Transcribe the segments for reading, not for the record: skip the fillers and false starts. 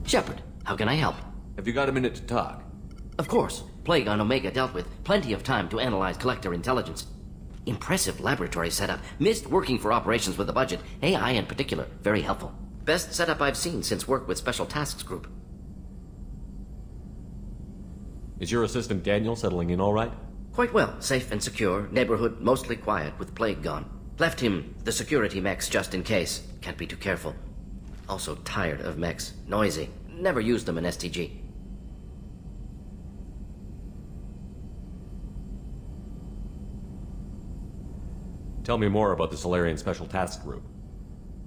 Shepard, how can I help? Have you got a minute to talk? Of course. Plague on Omega dealt with. Plenty of time to analyze collector intelligence. Impressive laboratory setup. Missed working for operations with a budget. AI in particular. Very helpful. Best setup I've seen since work with Special Tasks Group. Is your assistant Daniel settling in all right? Quite well. Safe and secure. Neighborhood mostly quiet with Plague gone. Left him the security mechs just in case. Can't be too careful. Also tired of mechs. Noisy. Never used them in STG. Tell me more about the Solarian Special Task Group.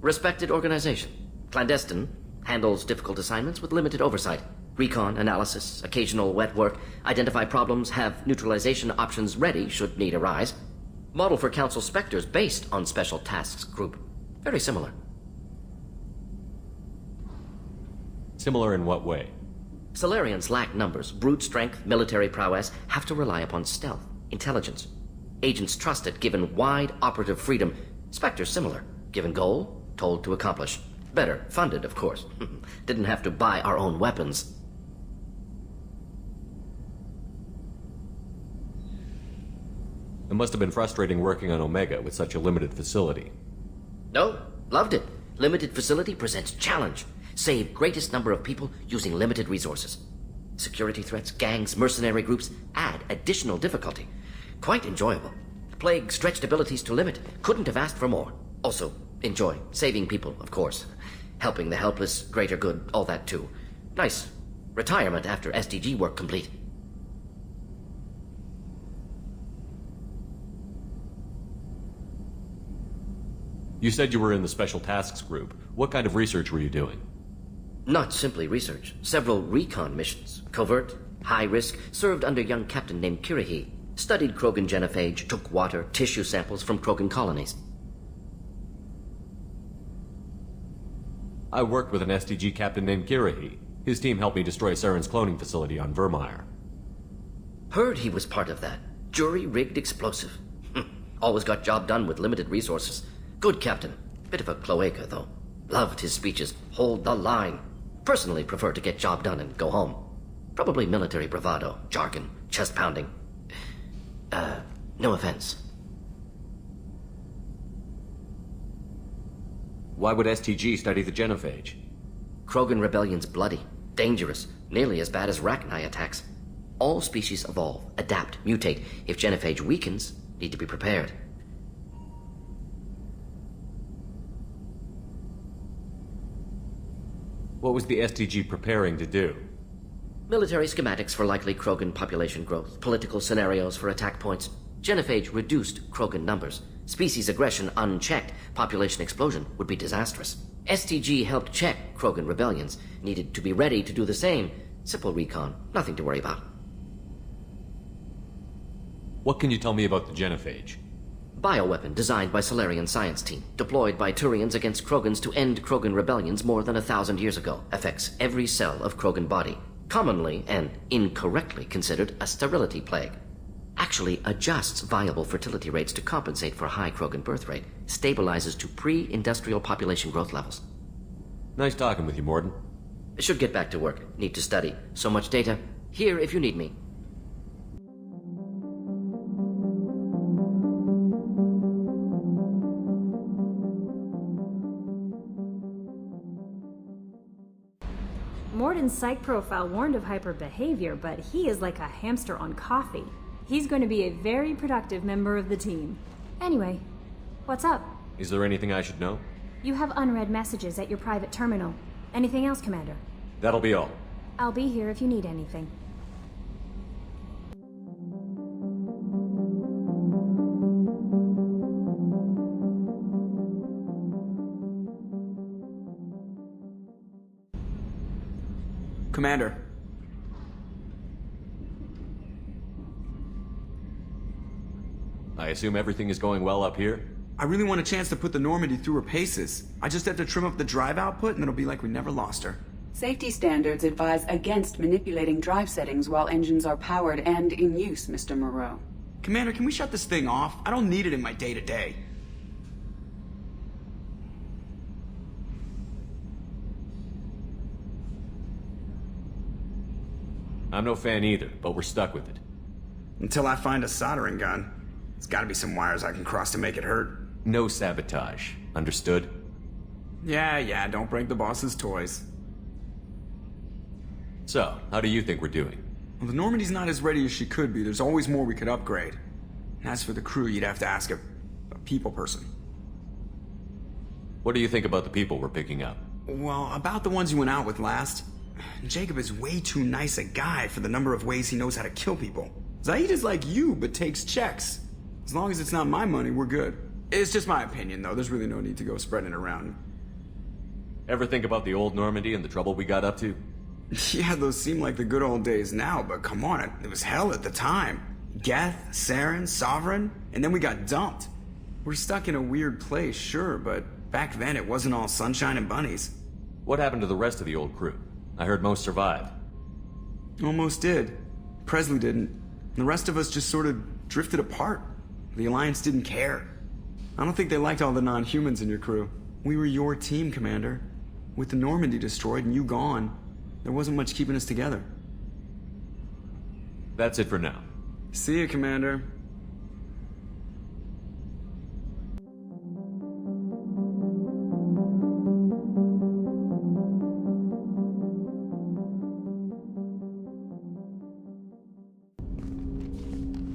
Respected organization. Clandestine. Handles difficult assignments with limited oversight. Recon, analysis, occasional wet work. Identify problems, have neutralization options ready should need arise. Model for Council Spectres based on Special Tasks Group. Very similar. Similar in what way? Solarians lack numbers, brute strength, military prowess, have to rely upon stealth, intelligence. Agents trusted, given wide operative freedom. Spectres similar, given goal, told to accomplish. Better, funded, of course. Didn't have to buy our own weapons. It must have been frustrating working on Omega with such a limited facility. No, loved it. Limited facility presents challenge. Save greatest number of people using limited resources. Security threats, gangs, mercenary groups add additional difficulty. Quite enjoyable. Plague stretched abilities to limit. Couldn't have asked for more. Also, enjoy. Saving people, of course. Helping the helpless, greater good, all that too. Nice. Retirement after SDG work complete. You said you were in the Special Tasks Group. What kind of research were you doing? Not simply research. Several recon missions. Covert, high risk, served under young captain named Kirihi. Studied Krogan genophage, took water, tissue samples from Krogan colonies. I worked with an STG captain named Kirihi. His team helped me destroy Saren's cloning facility on Vermeer. Heard he was part of that. Jury-rigged explosive. Always got job done with limited resources. Good captain. Bit of a cloaca, though. Loved his speeches. Hold the line. Personally prefer to get job done and go home. Probably military bravado, jargon, chest pounding. No offense. Why would STG study the genophage? Krogan rebellion's bloody, dangerous, nearly as bad as Rachni attacks. All species evolve, adapt, mutate. If genophage weakens, need to be prepared. What was the STG preparing to do? Military schematics for likely Krogan population growth, political scenarios for attack points. Genophage reduced Krogan numbers. Species aggression unchecked, population explosion would be disastrous. STG helped check Krogan rebellions, needed to be ready to do the same. Simple recon, nothing to worry about. What can you tell me about the genophage? Bioweapon designed by Solarian science team, deployed by Turians against Krogans to end Krogan rebellions more than 1,000 years ago. Affects every cell of Krogan body. Commonly and incorrectly considered a sterility plague. Actually adjusts viable fertility rates to compensate for high Krogan birth rate. Stabilizes to pre-industrial population growth levels. Nice talking with you, Mordin. Should get back to work. Need to study. So much data. Here if you need me. Mordin's psych profile warned of hyperbehavior, but he is like a hamster on coffee. He's going to be a very productive member of the team. Anyway, what's up? Is there anything I should know? You have unread messages at your private terminal. Anything else, Commander? That'll be all. I'll be here if you need anything. Commander. I assume everything is going well up here? I really want a chance to put the Normandy through her paces. I just have to trim up the drive output and it'll be like we never lost her. Safety standards advise against manipulating drive settings while engines are powered and in use, Mr. Moreau. Commander, can we shut this thing off? I don't need it in my day-to-day. I'm no fan either, but we're stuck with it. Until I find a soldering gun. There's gotta be some wires I can cross to make it hurt. No sabotage. Understood? Yeah, don't break the boss's toys. So, how do you think we're doing? Well, the Normandy's not as ready as she could be. There's always more we could upgrade. And as for the crew, you'd have to ask a people person. What do you think about the people we're picking up? Well, about the ones you went out with last. Jacob is way too nice a guy for the number of ways he knows how to kill people. Zaid is like you, but takes checks. As long as it's not my money, we're good. It's just my opinion, though. There's really no need to go spreading it around. Ever think about the old Normandy and the trouble we got up to? Yeah, those seem like the good old days now, but come on, it was hell at the time. Geth, Saren, Sovereign, and then we got dumped. We're stuck in a weird place, sure, but back then it wasn't all sunshine and bunnies. What happened to the rest of the old crew? I heard most survived. Almost did. Presley didn't. The rest of us just sort of drifted apart. The Alliance didn't care. I don't think they liked all the non-humans in your crew. We were your team, Commander. With the Normandy destroyed and you gone, there wasn't much keeping us together. That's it for now. See you, Commander.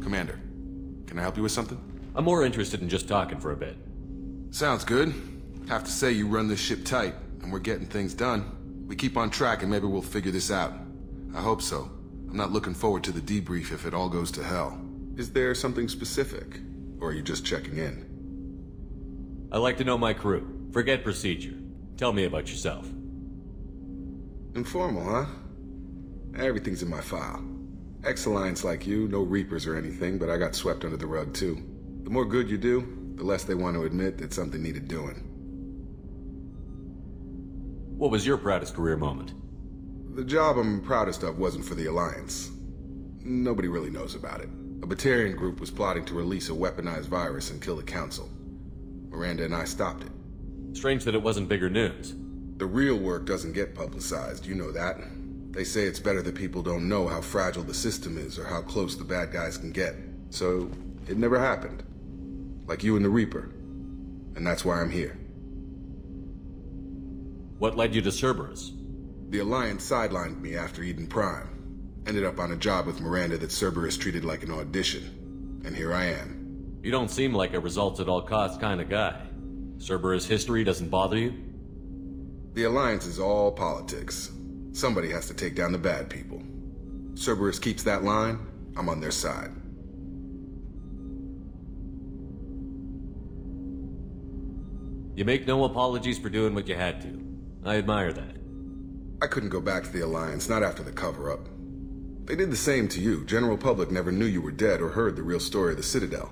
Commander, can I help you with something? I'm more interested in just talking for a bit. Sounds good. Have to say you run this ship tight, and we're getting things done. We keep on track and maybe we'll figure this out. I hope so. I'm not looking forward to the debrief if it all goes to hell. Is there something specific? Or are you just checking in? I like to know my crew. Forget procedure. Tell me about yourself. Informal, huh? Everything's in my file. Ex-Alliance like you, no Reapers or anything, but I got swept under the rug too. The more good you do, the less they want to admit that something needed doing. What was your proudest career moment? The job I'm proudest of wasn't for the Alliance. Nobody really knows about it. A Batarian group was plotting to release a weaponized virus and kill the Council. Miranda and I stopped it. Strange that it wasn't bigger news. The real work doesn't get publicized, you know that. They say it's better that people don't know how fragile the system is or how close the bad guys can get. So, it never happened. Like you and the Reaper. And that's why I'm here. What led you to Cerberus? The Alliance sidelined me after Eden Prime. Ended up on a job with Miranda that Cerberus treated like an audition. And here I am. You don't seem like a results-at-all-costs kind of guy. Cerberus history doesn't bother you? The Alliance is all politics. Somebody has to take down the bad people. Cerberus keeps that line, I'm on their side. You make no apologies for doing what you had to. I admire that. I couldn't go back to the Alliance, not after the cover-up. They did the same to you. General public never knew you were dead or heard the real story of the Citadel.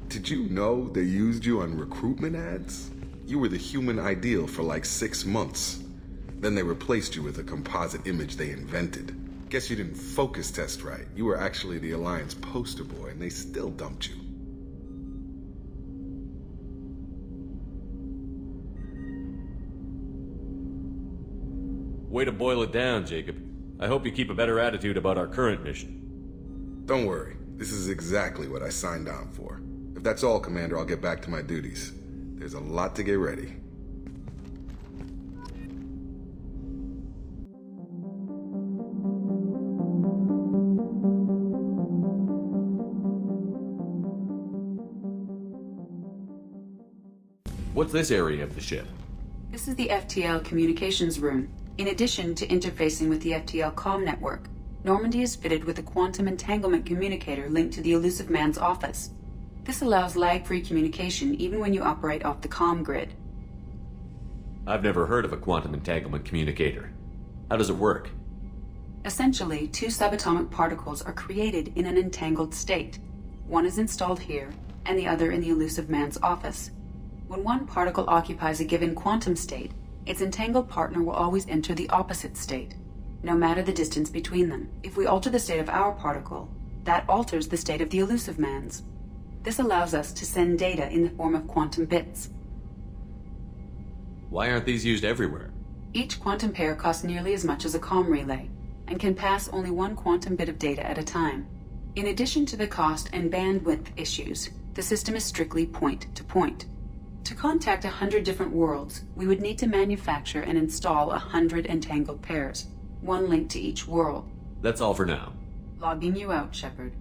Did you know they used you on recruitment ads? You were the human ideal for like 6 months. Then they replaced you with a composite image they invented. Guess you didn't focus test right. You were actually the Alliance poster boy, and they still dumped you. Way to boil it down, Jacob. I hope you keep a better attitude about our current mission. Don't worry. This is exactly what I signed on for. If that's all, Commander, I'll get back to my duties. There's a lot to get ready. What's this area of the ship? This is the FTL communications room. In addition to interfacing with the FTL comm network, Normandy is fitted with a quantum entanglement communicator linked to the Elusive Man's office. This allows lag-free communication even when you operate off the comm grid. I've never heard of a quantum entanglement communicator. How does it work? Essentially, 2 subatomic particles are created in an entangled state. One is installed here, and the other in the Elusive Man's office. When one particle occupies a given quantum state, its entangled partner will always enter the opposite state, no matter the distance between them. If we alter the state of our particle, that alters the state of the Elusive Man's. This allows us to send data in the form of quantum bits. Why aren't these used everywhere? Each quantum pair costs nearly as much as a comm relay. and can pass only one quantum bit of data at a time. In addition to the cost and bandwidth issues, the system is strictly point-to-point. To contact 100 different worlds, we would need to manufacture and install 100 entangled pairs, one link to each world. That's all for now. Logging you out, Shepard.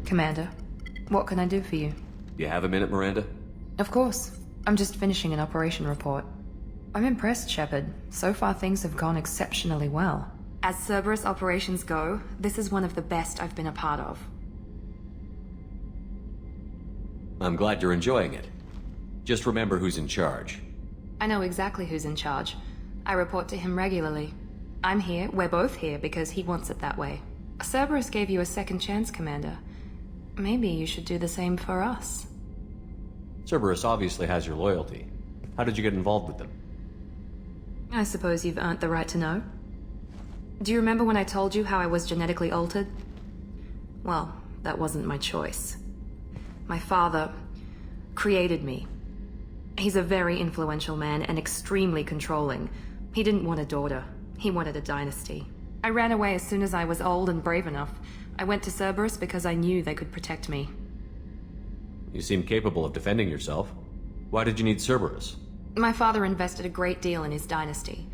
Commander, what can I do for you? You have a minute, Miranda? Of course. I'm just finishing an operation report. I'm impressed, Shepard. So far things have gone exceptionally well. As Cerberus operations go, this is one of the best I've been a part of. I'm glad you're enjoying it. Just remember who's in charge. I know exactly who's in charge. I report to him regularly. I'm here, we're both here, because he wants it that way. Cerberus gave you a second chance, Commander. Maybe you should do the same for us. Cerberus obviously has your loyalty. How did you get involved with them? I suppose you've earned the right to know. Do you remember when I told you how I was genetically altered? Well, that wasn't my choice. My father created me. He's a very influential man and extremely controlling. He didn't want a daughter. He wanted a dynasty. I ran away as soon as I was old and brave enough. I went to Cerberus because I knew they could protect me. You seem capable of defending yourself. Why did you need Cerberus? My father invested a great deal in his dynasty.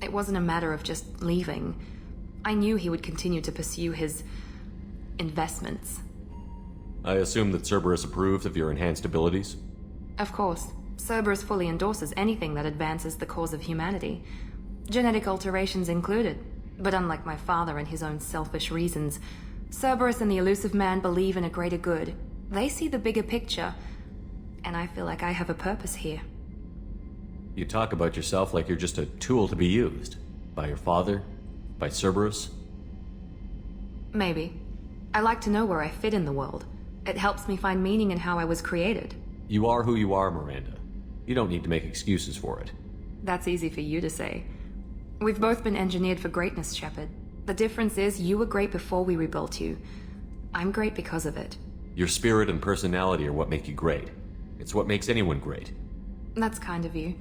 It wasn't a matter of just leaving. I knew he would continue to pursue his investments. I assume that Cerberus approved of your enhanced abilities? Of course. Cerberus fully endorses anything that advances the cause of humanity. Genetic alterations included. But unlike my father and his own selfish reasons, Cerberus and the Elusive Man believe in a greater good. They see the bigger picture, and I feel like I have a purpose here. You talk about yourself like you're just a tool to be used. By your father? By Cerberus? Maybe. I like to know where I fit in the world. It helps me find meaning in how I was created. You are who you are, Miranda. You don't need to make excuses for it. That's easy for you to say. We've both been engineered for greatness, Shepard. The difference is you were great before we rebuilt you. I'm great because of it. Your spirit and personality are what make you great. It's what makes anyone great. That's kind of you.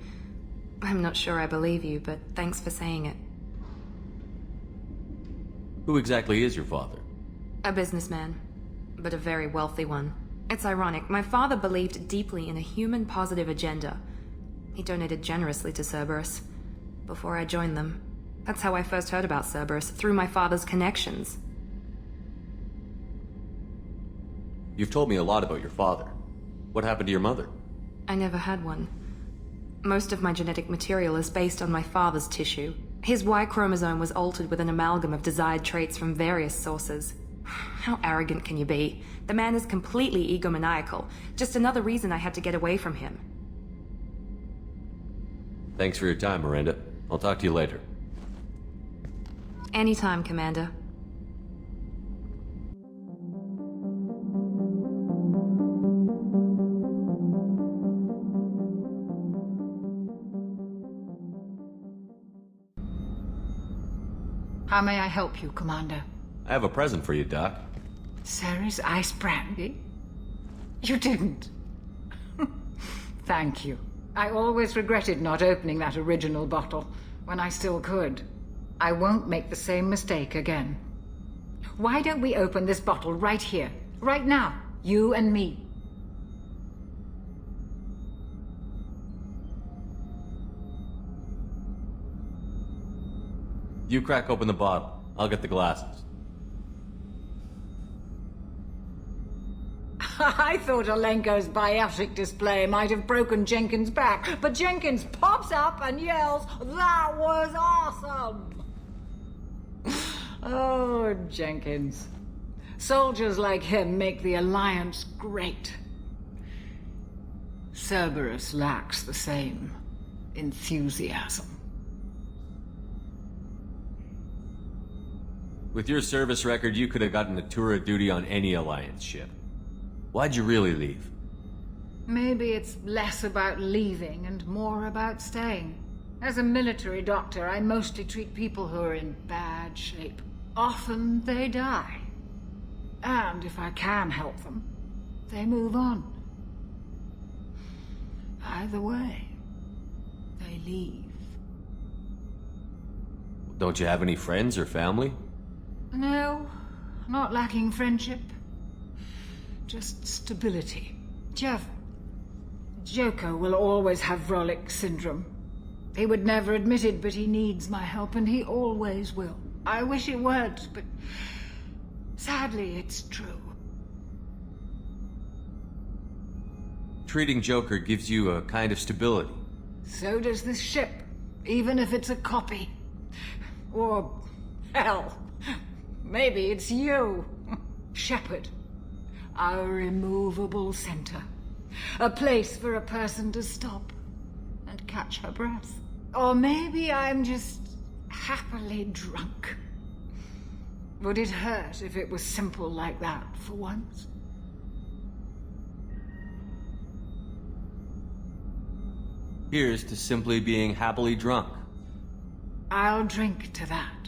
I'm not sure I believe you, but thanks for saying it. Who exactly is your father? A businessman, but a very wealthy one. It's ironic. My father believed deeply in a human-positive agenda. He donated generously to Cerberus before I joined them. That's how I first heard about Cerberus, through my father's connections. You've told me a lot about your father. What happened to your mother? I never had one. Most of my genetic material is based on my father's tissue. His Y chromosome was altered with an amalgam of desired traits from various sources. How arrogant can you be? The man is completely egomaniacal. Just another reason I had to get away from him. Thanks for your time, Miranda. I'll talk to you later. Anytime, Commander. How may I help you, Commander? I have a present for you, Doc. Sarah's ice brandy? You didn't. Thank you. I always regretted not opening that original bottle when I still could. I won't make the same mistake again. Why don't we open this bottle right here, right now, you and me? You crack open the bottle. I'll get the glasses. I thought Alenko's biotic display might have broken Jenkins' back, but Jenkins pops up and yells, "That was awesome!" Oh, Jenkins. Soldiers like him make the Alliance great. Cerberus lacks the same enthusiasm. With your service record, you could have gotten a tour of duty on any Alliance ship. Why'd you really leave? Maybe it's less about leaving and more about staying. As a military doctor, I mostly treat people who are in bad shape. Often they die. And if I can help them, they move on. Either way, they leave. Don't you have any friends or family? No, not lacking friendship. Just stability. Joker will always have Vrolic syndrome. He would never admit it, but he needs my help, and he always will. I wish it weren't, but sadly, it's true. Treating Joker gives you a kind of stability. So does this ship, even if it's a copy. Or, hell, maybe it's you, Shepard. Our immovable center. A place for a person to stop and catch her breath. Or maybe I'm just happily drunk. Would it hurt if it was simple like that for once? Here's to simply being happily drunk. I'll drink to that.